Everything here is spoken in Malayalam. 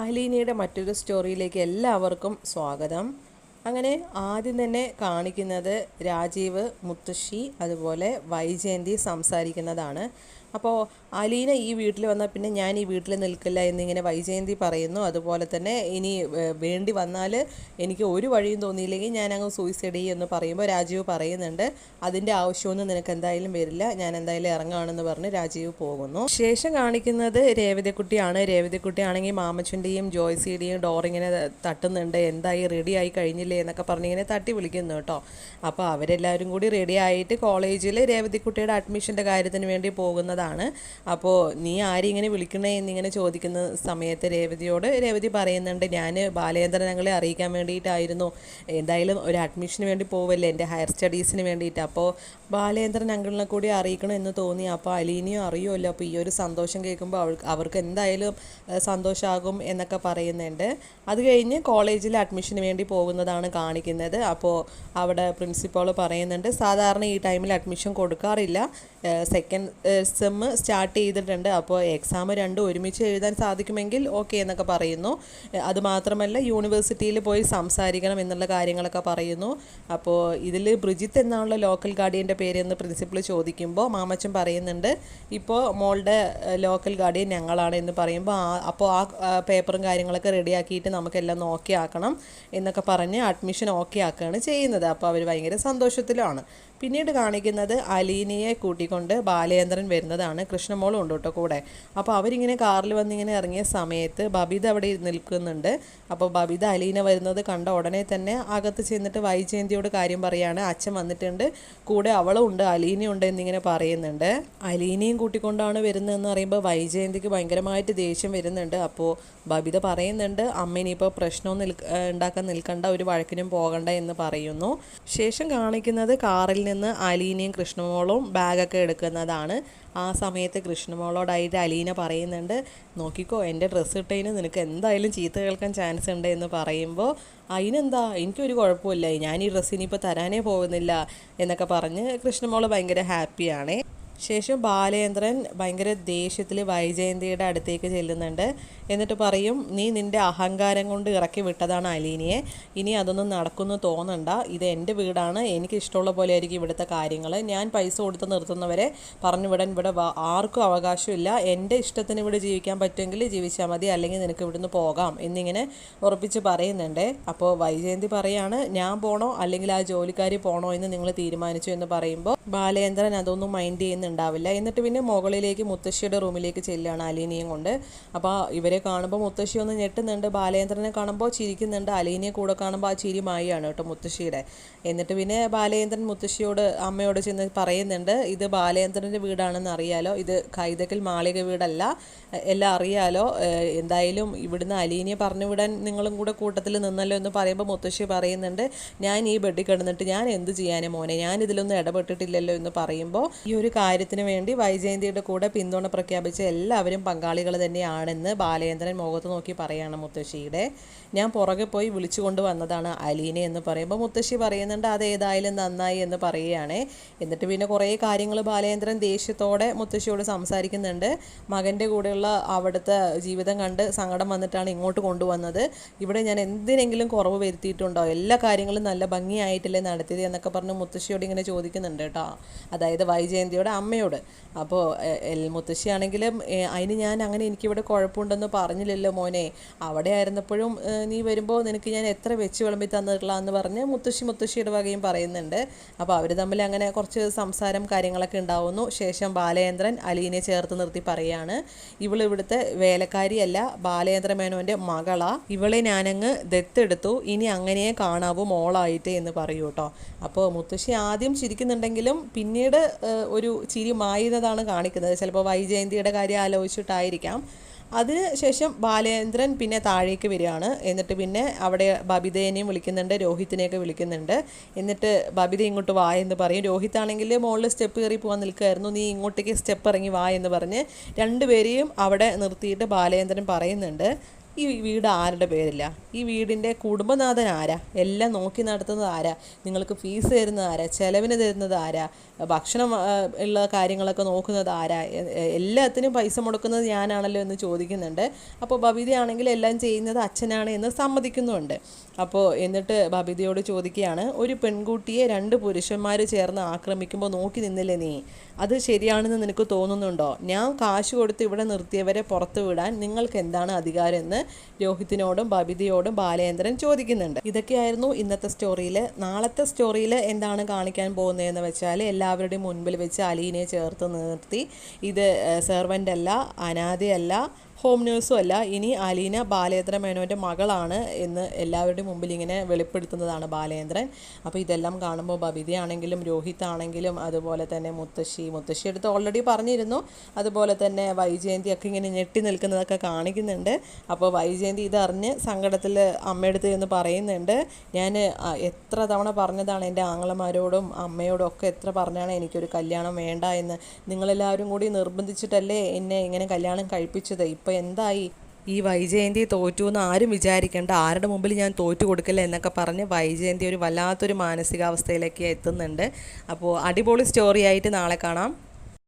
അലീനയുടെ മറ്റൊരു സ്റ്റോറിയിലേക്ക് എല്ലാവർക്കും സ്വാഗതം. അങ്ങനെ ആദ്യം തന്നെ കാണിക്കുന്നത് രാജീവ്, മുത്തശ്ശി, അതുപോലെ വൈജയന്തി സംസാരിക്കുന്നതാണ്. അപ്പോൾ അലീന ഈ വീട്ടിൽ വന്നാൽ പിന്നെ ഞാൻ ഈ വീട്ടിൽ നിൽക്കില്ല എന്നിങ്ങനെ വൈജയന്തി പറയുന്നു. അതുപോലെ തന്നെ ഇനി വേണ്ടി വന്നാൽ എനിക്ക് ഒരു വഴിയും തോന്നിയില്ലെങ്കിൽ ഞാൻ അങ്ങ് സൂയിസൈഡ് ചെയ്യും എന്ന് പറയുമ്പോൾ രാജീവ് പറയുന്നുണ്ട്, അതിൻ്റെ ആവശ്യമൊന്നും നിനക്ക് എന്തായാലും വരില്ല, ഞാൻ എന്തായാലും ഇറങ്ങുകയാണെന്ന് പറഞ്ഞ് രാജീവ് പോകുന്നു. ശേഷം കാണിക്കുന്നത് രേവതിക്കുട്ടിയാണ്. രേവതിക്കുട്ടിയാണെങ്കിൽ മാമച്ചൻ്റെയും ജോയ്സിയുടെയും ഡോറിങ്ങനെ തട്ടുന്നുണ്ട്. എന്തായി, റെഡി ആയി കഴിഞ്ഞില്ലേ എന്നൊക്കെ പറഞ്ഞിങ്ങനെ തട്ടി വിളിക്കുന്നു കേട്ടോ. അപ്പോൾ അവരെല്ലാവരും കൂടി റെഡി ആയിട്ട് കോളേജിൽ രേവതിക്കുട്ടിയുടെ അഡ്മിഷൻ്റെ കാര്യത്തിന് വേണ്ടി പോകുന്നതാണ്. അപ്പോൾ നീ ആരും ഇങ്ങനെ വിളിക്കണേ എന്നിങ്ങനെ ചോദിക്കുന്ന സമയത്ത് രേവതി പറയുന്നുണ്ട്, ഞാൻ ബാലേന്ദ്രൻ ഞങ്ങളെ അറിയിക്കാൻ വേണ്ടിയിട്ടായിരുന്നു, എന്തായാലും ഒരു അഡ്മിഷന് വേണ്ടി പോവല്ലേ, എൻ്റെ ഹയർ സ്റ്റഡീസിന് വേണ്ടിയിട്ട്. അപ്പോൾ ബാലേന്ദ്രൻ ഞങ്ങളെ കൂടി അറിയിക്കണം എന്ന് തോന്നി. അപ്പോൾ അലീനയും അറിയുമല്ലോ, അപ്പോൾ ഈ ഒരു സന്തോഷം കേൾക്കുമ്പോൾ അവർക്ക് എന്തായാലും സന്തോഷമാകും എന്നൊക്കെ പറയുന്നുണ്ട്. അത് കഴിഞ്ഞ് കോളേജിൽ അഡ്മിഷന് വേണ്ടി പോകുന്നതാണ് കാണിക്കുന്നത്. അപ്പോൾ അവിടെ പ്രിൻസിപ്പാൾ പറയുന്നുണ്ട്, സാധാരണ ഈ ടൈമിൽ അഡ്മിഷൻ കൊടുക്കാറില്ല, സെക്കൻഡ് സെം സ്റ്റാർട്ട് ചെയ്തിട്ടുണ്ട്, അപ്പോൾ എക്സാം രണ്ടും ഒരുമിച്ച് എഴുതാൻ സാധിക്കുമെങ്കിൽ ഓക്കെ എന്നൊക്കെ പറയുന്നു. അതുമാത്രമല്ല യൂണിവേഴ്സിറ്റിയിൽ പോയി സംസാരിക്കണം എന്നുള്ള കാര്യങ്ങളൊക്കെ പറയുന്നു. അപ്പോൾ ഇതിൽ ബ്രിജിത്ത് എന്നാണല്ലോ ലോക്കൽ ഗാർഡിയൻ്റെ പേരെന്ന് പ്രിൻസിപ്പൾ ചോദിക്കുമ്പോൾ മാമച്ചൻ പറയുന്നുണ്ട്, ഇപ്പോൾ മോളുടെ ലോക്കൽ ഗാർഡിയൻ ഞങ്ങളാണ് എന്ന് പറയുമ്പോൾ അപ്പോൾ ആ പേപ്പറും കാര്യങ്ങളൊക്കെ റെഡിയാക്കിയിട്ട് നമുക്കെല്ലാം ഓക്കെ ആക്കണം എന്നൊക്കെ പറഞ്ഞ് അഡ്മിഷൻ ഓക്കെ ആക്കുകയാണ് ചെയ്യുന്നത്. അപ്പോൾ അവർ ഭയങ്കര സന്തോഷത്തിലാണ്. പിന്നീട് കാണിക്കുന്നത് അലീനയെ കൂട്ടിക്കൊണ്ട് ബാലേന്ദ്രൻ വരുന്നതാണ്. കൃഷ്ണമോളും ഉണ്ട് കേട്ടോ കൂടെ. അപ്പോൾ അവരിങ്ങനെ കാറിൽ വന്നിങ്ങനെ ഇറങ്ങിയ സമയത്ത് ബബിത അവിടെ നിൽക്കുന്നുണ്ട്. അപ്പോൾ ബബിത അലീന വരുന്നത് കണ്ട ഉടനെ തന്നെ അകത്ത് ചെന്നിട്ട് വൈജയന്തിയോട് കാര്യം പറയാണ്, അച്ഛൻ വന്നിട്ടുണ്ട്, കൂടെ അവളും ഉണ്ട്, അലീനയുണ്ട് എന്നിങ്ങനെ പറയുന്നുണ്ട്. അലീനയും കൂട്ടിക്കൊണ്ടാണ് വരുന്നതെന്ന് പറയുമ്പോൾ വൈജയന്തിക്ക് ഭയങ്കരമായിട്ട് ദേഷ്യം വരുന്നുണ്ട്. അപ്പോൾ ബബിത പറയുന്നുണ്ട്, അമ്മ ഇനിയിപ്പോൾ പ്രശ്നമൊന്നും ഉണ്ടാക്കാൻ നിൽക്കണ്ട, ഒരു വഴക്കിനും പോകണ്ട എന്ന് പറയുന്നു. ശേഷം കാണിക്കുന്നത് കാറിൽ നിന്ന് അലീനയും കൃഷ്ണമോളും ബാഗൊക്കെ എടുക്കുന്നതാണ്. ആ സമയത്ത് കൃഷ്ണമോളോടായിട്ട് അലീന പറയുന്നുണ്ട്, നോക്കിക്കോ എൻ്റെ ഡ്രസ്സ് ഇട്ടതിന് നിനക്ക് എന്തായാലും ചീത്ത കേൾക്കാൻ ചാൻസ് ഉണ്ട് എന്ന് പറയുമ്പോൾ അതിനെന്താ, എനിക്കൊരു കുഴപ്പമില്ല, ഞാൻ ഈ ഡ്രസ്സ് ഇനിയിപ്പോൾ തരാനേ പോകുന്നില്ല എന്നൊക്കെ പറഞ്ഞ് കൃഷ്ണമോൾ ഭയങ്കര ഹാപ്പിയാണ്. ശേഷം ബാലേന്ദ്രൻ ഭയങ്കര ദേഷ്യത്തിൽ വൈജയന്തിയുടെ അടുത്തേക്ക് ചെല്ലുന്നുണ്ട്. എന്നിട്ട് പറയും, നീ നിൻ്റെ അഹങ്കാരം കൊണ്ട് ഇറക്കി വിട്ടതാണ് അലീനയെ, ഇനി അതൊന്നും നടക്കുമെന്ന് തോന്നണ്ട, ഇത് എൻ്റെ വീടാണ്, എനിക്ക് ഇഷ്ടമുള്ള പോലെ ആയിരിക്കും ഇവിടുത്തെ കാര്യങ്ങൾ, ഞാൻ പൈസ കൊടുത്ത് നിർത്തുന്നവരെ പറഞ്ഞു വിടാൻ ഇവിടെ ആർക്കും അവകാശമില്ല, എൻ്റെ ഇഷ്ടത്തിന് ഇവിടെ ജീവിക്കാൻ പറ്റുമെങ്കിൽ ജീവിച്ചാൽ മതി, അല്ലെങ്കിൽ നിനക്ക് ഇവിടുന്ന് പോകാം എന്നിങ്ങനെ ഉറപ്പിച്ച് പറയുന്നുണ്ട്. അപ്പോൾ വൈജയന്തി പറയാണ്, ഞാൻ പോണോ അല്ലെങ്കിൽ ആ ജോലിക്കാരി പോണോ എന്ന് നിങ്ങൾ തീരുമാനിച്ചു എന്ന് പറയുമ്പോൾ ബാലേന്ദ്രൻ അതൊന്നും മൈൻഡ് ചെയ്യുന്നുണ്ടാവില്ല. എന്നിട്ട് പിന്നെ മുകളിലേക്ക് മുത്തശ്ശിയുടെ റൂമിലേക്ക് ചെല്ലുകയാണ് അലീനയും കൊണ്ട്. അപ്പോൾ ഇവരെ കാണുമ്പോൾ മുത്തശ്ശി ഒന്ന് ഞെട്ടുന്നുണ്ട്, ബാലേന്ദ്രനെ കാണുമ്പോൾ ചിരിക്കുന്നുണ്ട്, അലീനയെ കൂടെ കാണുമ്പോൾ ആ ചിരി മായാണ് കേട്ടോ മുത്തശ്ശിയുടെ. എന്നിട്ട് പിന്നെ ബാലേന്ദ്രൻ മുത്തശ്ശിയോട് അമ്മയോട് ചെന്ന് പറയുന്നുണ്ട്, ഇത് ബാലേന്ദ്രൻ്റെ വീടാണെന്ന് അറിയാലോ, ഇത് കൈതക്കൽ മാളിക വീടല്ല, എല്ലാം അറിയാലോ, എന്തായാലും ഇവിടുന്ന് അലീനയെ പറഞ്ഞു വിടാൻ നിങ്ങളും കൂടെ കൂട്ടത്തിൽ നിന്നല്ലോ എന്ന് പറയുമ്പോൾ മുത്തശ്ശി പറയുന്നുണ്ട്, ഞാൻ ഈ ബെഡിൽ കിടന്നിട്ട് ഞാൻ എന്ത് ചെയ്യാനേ മോനെ, ഞാൻ ഇതിലൊന്നും ഇടപെട്ടിട്ടില്ലല്ലോ എന്ന് പറയുമ്പോൾ ഈ ഒരു കാര്യത്തിന് വേണ്ടി വൈജയന്തിയുടെ കൂടെ പിന്തുണ പ്രഖ്യാപിച്ച എല്ലാവരും പങ്കാളികൾ തന്നെയാണെന്ന് ബാലേന്ദ്രൻ മുഖത്ത് നോക്കി പറയാണ് മുത്തശ്ശിയുടെ. ഞാൻ പുറകെ പോയി വിളിച്ചു കൊണ്ട് വന്നതാണ് അലീന എന്ന് പറയുമ്പോൾ മുത്തശ്ശി പറയുന്നുണ്ട്, അത് ഏതായാലും നന്നായി എന്ന് പറയുകയാണ്. എന്നിട്ട് പിന്നെ കുറേ കാര്യങ്ങൾ ബാലേന്ദ്രൻ ദേഷ്യത്തോടെ മുത്തശ്ശിയോട് സംസാരിക്കുന്നുണ്ട്. മകൻ്റെ കൂടെയുള്ള അവിടുത്തെ ജീവിതം കണ്ട് സങ്കടം വന്നിട്ടാണ് ഇങ്ങോട്ട് കൊണ്ടുവന്നത്, ഇവിടെ ഞാൻ എന്തിനെങ്കിലും കുറവ് വരുത്തിയിട്ടുണ്ടോ, എല്ലാ കാര്യങ്ങളും നല്ല ഭംഗിയായിട്ടല്ലേ നടത്തിയത് എന്നൊക്കെ പറഞ്ഞ് മുത്തശ്ശിയോട് ഇങ്ങനെ ചോദിക്കുന്നുണ്ട് കേട്ടോ, അതായത് വൈജയന്തിയുടെ അമ്മയോട്. അപ്പോൾ മുത്തശ്ശിയാണെങ്കിലും അതിന് ഞാൻ അങ്ങനെ എനിക്കിവിടെ കുഴപ്പമുണ്ടെന്ന് പറഞ്ഞില്ലല്ലോ മോനെ, അവിടെ ആയിരുന്നപ്പോഴും നീ വരുമ്പോൾ നിനക്ക് ഞാൻ എത്ര വെച്ച് വിളമ്പി തന്നിട്ടുള്ള എന്ന് പറഞ്ഞ് മുത്തശ്ശിയുടെ വകയും പറയുന്നുണ്ട്. അപ്പോൾ അവർ തമ്മിൽ അങ്ങനെ കുറച്ച് സംസാരം കാര്യങ്ങളൊക്കെ ഉണ്ടാവുന്നു. ശേഷം ബാലേന്ദ്രൻ അലീനെ ചേർത്ത് നിർത്തി പറയാണ്, ഇവിടുത്തെ വേലക്കാരിയല്ല, ബാലേന്ദ്ര മേനോൻ്റെ മകളാ, ഇവളെ ഞാനങ്ങ് ദത്തെടുത്തു, ഇനി അങ്ങനെ കാണാവൂ മോളായിട്ട് എന്ന് പറയൂ കേട്ടോ. അപ്പോൾ മുത്തശ്ശി ആദ്യം ചിരിക്കുന്നുണ്ടെങ്കിലും പിന്നീട് ഒരു ചിരി മായുന്നതാണ് കാണിക്കുന്നത്. ചിലപ്പോൾ വൈജയന്തിയുടെ കാര്യം ആലോചിച്ചിട്ടായിരിക്കാം. അതിനുശേഷം ബാലേന്ദ്രൻ പിന്നെ താഴേക്ക് വരികയാണ്. എന്നിട്ട് പിന്നെ അവിടെ ബബിതേനെയും വിളിക്കുന്നുണ്ട്, രോഹിത്തിനെയൊക്കെ വിളിക്കുന്നുണ്ട്. എന്നിട്ട് ബബിത ഇങ്ങോട്ട് വാ എന്ന് പറയും. രോഹിത്താണെങ്കിൽ മുകളിൽ സ്റ്റെപ്പ് കയറി പോകാൻ നിൽക്കുമായിരുന്നു, നീ ഇങ്ങോട്ടേക്ക് സ്റ്റെപ്പ് ഇറങ്ങി വാ എന്ന് പറഞ്ഞ് രണ്ടുപേരെയും അവിടെ നിർത്തിയിട്ട് ബാലേന്ദ്രൻ പറയുന്നുണ്ട്, ഈ വീട് ആരുടെ പേരില്ല? ഈ വീടിൻ്റെ കുടുംബനാഥൻ ആരാ? എല്ലാം നോക്കി നടത്തുന്നത് ആരാ? നിങ്ങൾക്ക് ഫീസ് തരുന്നത് ആരാ? ചിലവിന് തരുന്നത് ആരാ? ഭക്ഷണം ഉള്ള കാര്യങ്ങളൊക്കെ നോക്കുന്നത് ആരാ? എല്ലാത്തിനും പൈസ മുടക്കുന്നത് ഞാനാണല്ലോ എന്ന് ചോദിക്കുന്നുണ്ട്. അപ്പോൾ ബബിതയാണെങ്കിൽ എല്ലാം ചെയ്യുന്നത് അച്ഛനാണ് എന്ന് സമ്മതിക്കുന്നുമുണ്ട്. അപ്പോൾ എന്നിട്ട് ബബിതയോട് ചോദിക്കുകയാണ്, ഒരു പെൺകുട്ടിയെ 2 പുരുഷന്മാർ ചേർന്ന് ആക്രമിക്കുമ്പോൾ നോക്കി നിന്നില്ലേ നീ? അത് ശരിയാണെന്ന് നിനക്ക് തോന്നുന്നുണ്ടോ? ഞാൻ കാശ് കൊടുത്ത് ഇവിടെ നിർത്തിയവരെ പുറത്തു വിടാൻ നിങ്ങൾക്ക് എന്താണ് അധികാരം എന്ന് രോഹിത്തിനോടും ബബിതയോടും ബാലേന്ദ്രൻ ചോദിക്കുന്നുണ്ട്. ഇതൊക്കെയായിരുന്നു ഇന്നത്തെ സ്റ്റോറിയിൽ. നാളത്തെ സ്റ്റോറിയിൽ എന്താണ് കാണിക്കാൻ പോകുന്നതെന്ന് വെച്ചാൽ, എല്ലാവരുടെയും മുൻപിൽ വെച്ച് അലീനയെ ചേർത്ത് നിർത്തി, ഇത് സെർവൻ്റ് അല്ല, അനാഥയല്ല, ഹോം നേഴ്സും അല്ല, ഇനി അലീന ബാലേന്ദ്ര മേനോൻ്റെ മകളാണ് എന്ന് എല്ലാവരുടെയും മുമ്പിൽ ഇങ്ങനെ വെളിപ്പെടുത്തുന്നതാണ് ബാലേന്ദ്രൻ. അപ്പോൾ ഇതെല്ലാം കാണുമ്പോൾ ബബിതയാണെങ്കിലും രോഹിത് ആണെങ്കിലും അതുപോലെ തന്നെ മുത്തശ്ശി അടുത്ത് ഓൾറെഡി പറഞ്ഞിരുന്നു, അതുപോലെ തന്നെ വൈജയന്തിയൊക്കെ ഇങ്ങനെ ഞെട്ടി നിൽക്കുന്നതൊക്കെ കാണിക്കുന്നുണ്ട്. അപ്പോൾ വൈജയന്തി ഇതറിഞ്ഞ് സങ്കടത്തിൽ അമ്മയെടുത്ത് എന്ന് പറയുന്നുണ്ട്, ഞാൻ എത്ര തവണ പറഞ്ഞതാണ് എൻ്റെ ആങ്ങളമാരോടും അമ്മയോടും ഒക്കെ എത്ര പറഞ്ഞാണ് എനിക്കൊരു കല്യാണം വേണ്ട എന്ന്. നിങ്ങളെല്ലാവരും കൂടി നിർബന്ധിച്ചിട്ടല്ലേ എന്നെ ഇങ്ങനെ കല്യാണം കഴിപ്പിച്ചത്. ഇപ്പോൾ എന്തായി? ഈ വൈജയന്തി തോറ്റു എന്ന് ആരും വിചാരിക്കേണ്ട, ആരുടെ മുമ്പിൽ ഞാൻ തോറ്റു കൊടുക്കില്ല എന്നൊക്കെ പറഞ്ഞ് വൈജയന്തി ഒരു വല്ലാത്തൊരു മാനസികാവസ്ഥയിലേക്ക് എത്തുന്നുണ്ട്. അപ്പോൾ അടിപൊളി സ്റ്റോറി ആയിട്ട് നാളെ കാണാം.